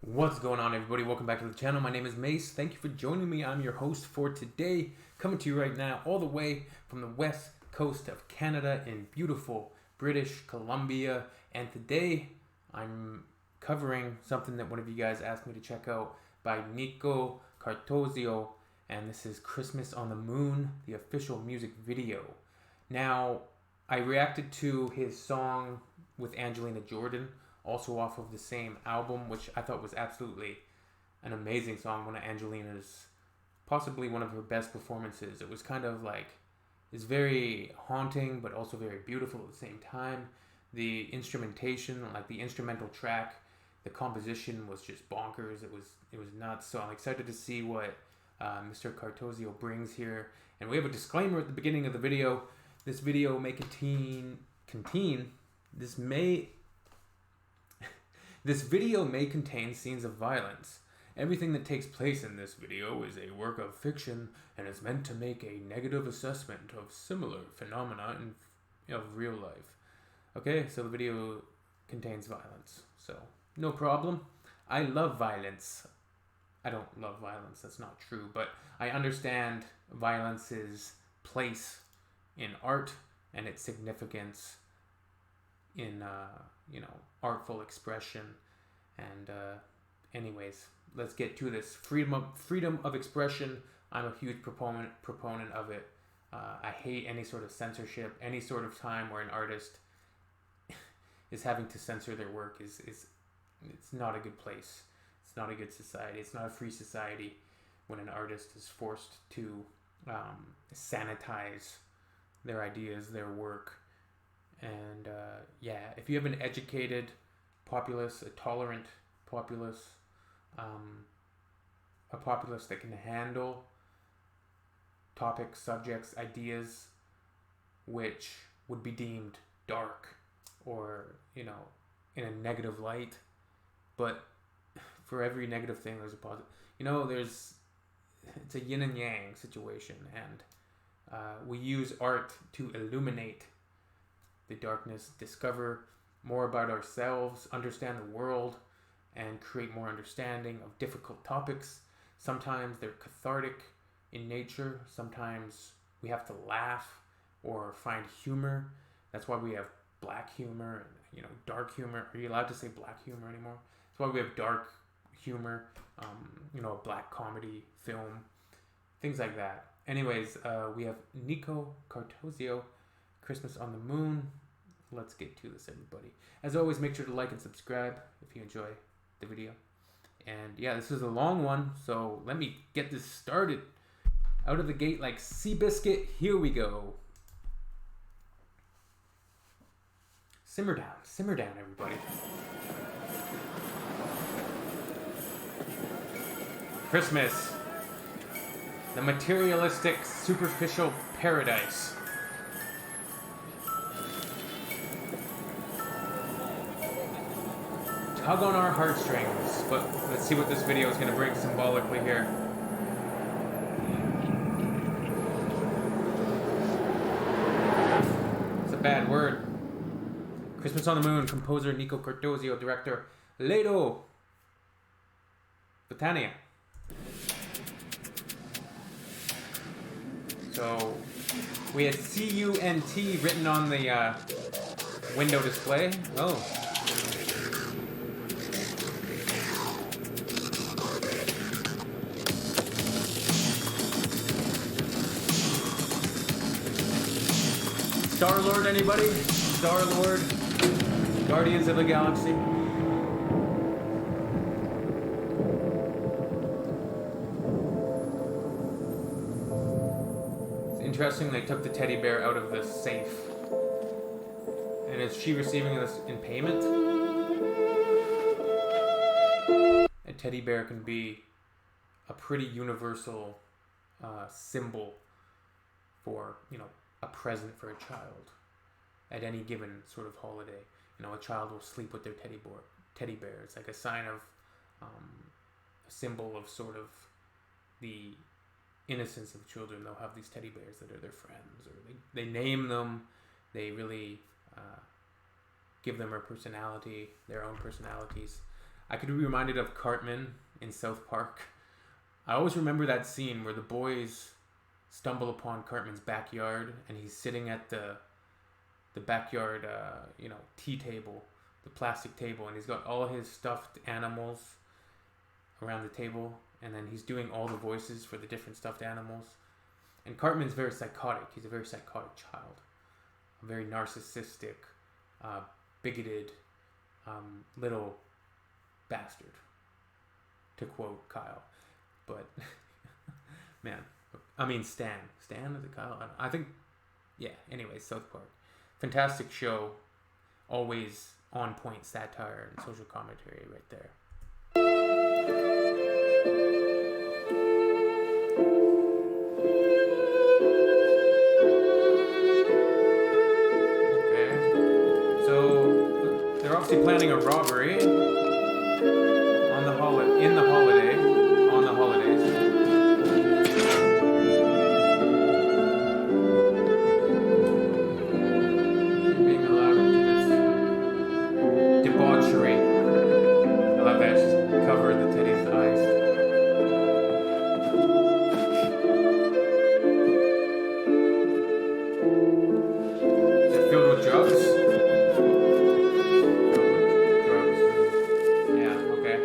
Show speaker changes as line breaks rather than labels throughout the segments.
What's going on, everybody? Welcome back to the channel. My name is Mace. Thank you for joining me. I'm your host for today, coming to you right now all the way from the west coast of Canada in beautiful British Columbia. And today I'm covering something that one of you guys asked me to check out by Nico Cartosio, and this is Christmas on the Moon, the official music video. Now, I reacted to his song with Angelina Jordan, also off of the same album, which I thought was absolutely an amazing song. One of Angelina's, possibly one of her best performances. It was kind of like, it's very haunting, but also very beautiful at the same time. The instrumentation, like the instrumental track, the composition was just bonkers. It was nuts. So I'm excited to see what Mr. Cartosio brings here. And we have a disclaimer at the beginning of the video. This video may This video may contain scenes of violence. Everything that takes place in this video is a work of fiction and is meant to make a negative assessment of similar phenomena of real life. Okay, so the video contains violence, so no problem. I love violence. I don't love violence, that's not true, but I understand violence's place in art and its significance in artful expression. And anyways, let's get to this. Freedom of expression. I'm a huge proponent of it. I hate any sort of censorship, any sort of time where an artist is having to censor their work is it's not a good place. It's not a good society. It's not a free society when an artist is forced to sanitize their ideas, their work. And if you have an educated populace, a tolerant populace, a populace that can handle topics, subjects, ideas which would be deemed dark or, in a negative light, but for every negative thing there's a positive. It's a yin and yang situation, and we use art to illuminate the darkness, discover more about ourselves, understand the world, and create more understanding of difficult topics. Sometimes they're cathartic in nature. Sometimes we have to laugh or find humor. That's why we have black humor and dark humor. Are you allowed to say black humor anymore? That's why we have dark humor, a black comedy film, things like that. Anyways, we have Nico Cartosio, Christmas on the Moon. Let's get to this, everybody. As always, make sure to like and subscribe if you enjoy the video. And yeah, this is a long one, so let me get this started. Out of the gate like Seabiscuit, here we go. Simmer down, everybody. Christmas, the materialistic, superficial paradise. Tug on our heartstrings, but let's see what this video is going to bring symbolically here. It's a bad word. Christmas on the Moon, composer Nico Cartosio, director Ledo Botania. So we had C-U-N-T written on the window display. Oh. Star-Lord, anybody? Star-Lord, Guardians of the Galaxy. It's interesting they took the teddy bear out of the safe. And is she receiving this in payment? A teddy bear can be a pretty universal symbol for, a present for a child at any given sort of holiday. A child will sleep with their teddy bear. It's like a sign of a symbol of sort of the innocence of children. They'll have these teddy bears that are their friends, or they name them. They really give them their own personalities. I could be reminded of Cartman in South Park. I always remember that scene where the boys stumble upon Cartman's backyard, and he's sitting at the backyard, tea table, the plastic table, and he's got all his stuffed animals around the table, and then he's doing all the voices for the different stuffed animals. And Cartman's very psychotic. He's a very psychotic child, a very narcissistic, bigoted, little bastard, to quote Kyle. But man, I mean Stan is it Kyle? I think, yeah. Anyway, South Park, fantastic show, always on point satire and social commentary right there. Okay, so they're obviously planning a robbery on the holidays. Being allowed into this debauchery. I love that. Just cover the titty's eyes. Is it filled with drugs? Yeah, okay.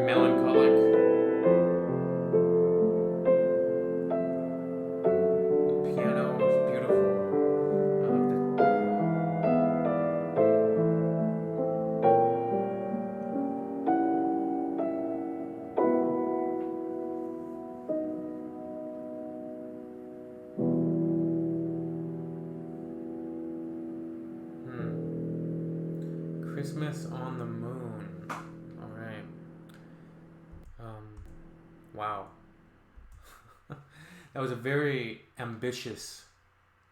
melancholic. The piano is beautiful. I loved it. Christmas on the Moon. All right. Wow. That was a very ambitious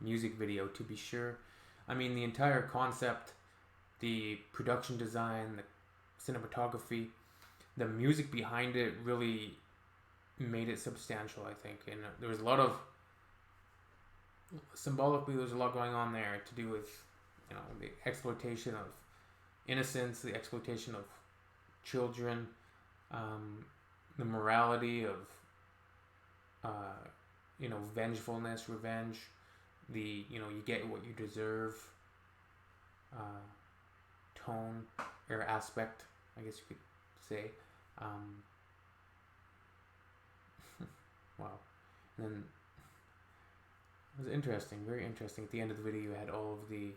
music video, to be sure. I mean, the entire concept, the production design, the cinematography, the music behind it really made it substantial, I think. And there was a lot of, symbolically, there's a lot going on there to do with, the exploitation of innocence, the exploitation of children, the morality of, vengefulness, revenge, you get what you deserve, tone or aspect, I guess you could say. Wow. And then it was interesting, very interesting. At the end of the video, you had all of the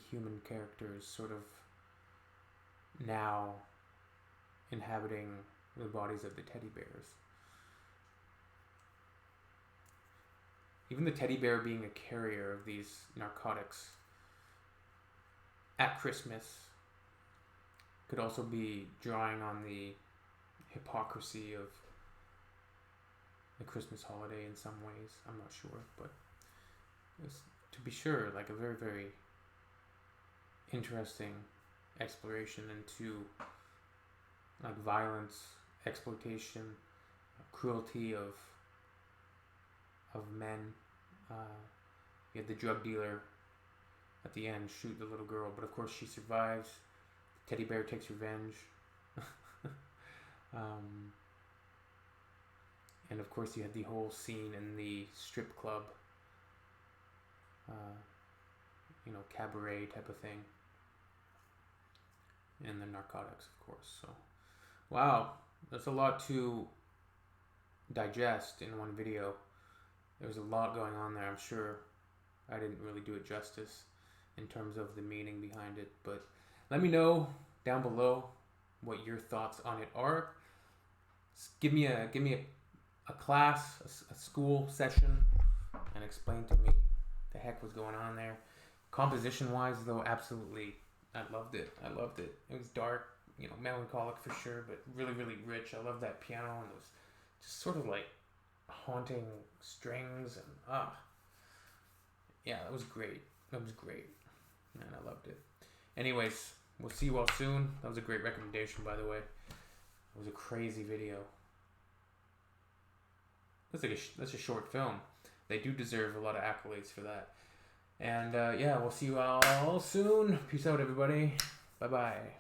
human characters sort of now inhabiting the bodies of the teddy bears. Even the teddy bear being a carrier of these narcotics at Christmas could also be drawing on the hypocrisy of the Christmas holiday in some ways. I'm not sure, but it's, to be sure, like a very, very interesting exploration into like violence, exploitation, cruelty of men. You had the drug dealer at the end shoot the little girl, but of course she survives. The teddy bear takes revenge. And of course you had the whole scene in the strip club, cabaret type of thing. And the narcotics, of course. So, wow, that's a lot to digest in one video. There's a lot going on there. I'm sure I didn't really do it justice in terms of the meaning behind it. But let me know down below what your thoughts on it are. Give me a class, a school session, and explain to me the heck was going on there. Composition wise, though, absolutely, I loved it. It was dark, melancholic for sure, but really, really rich. I love that piano and those just sort of like haunting strings and yeah, that was great. Man, I loved it. Anyways, we'll see you all soon. That was a great recommendation, by the way. It was a crazy video. That's a short film. They do deserve a lot of accolades for that. And yeah, we'll see you all soon. Peace out, everybody. Bye-bye.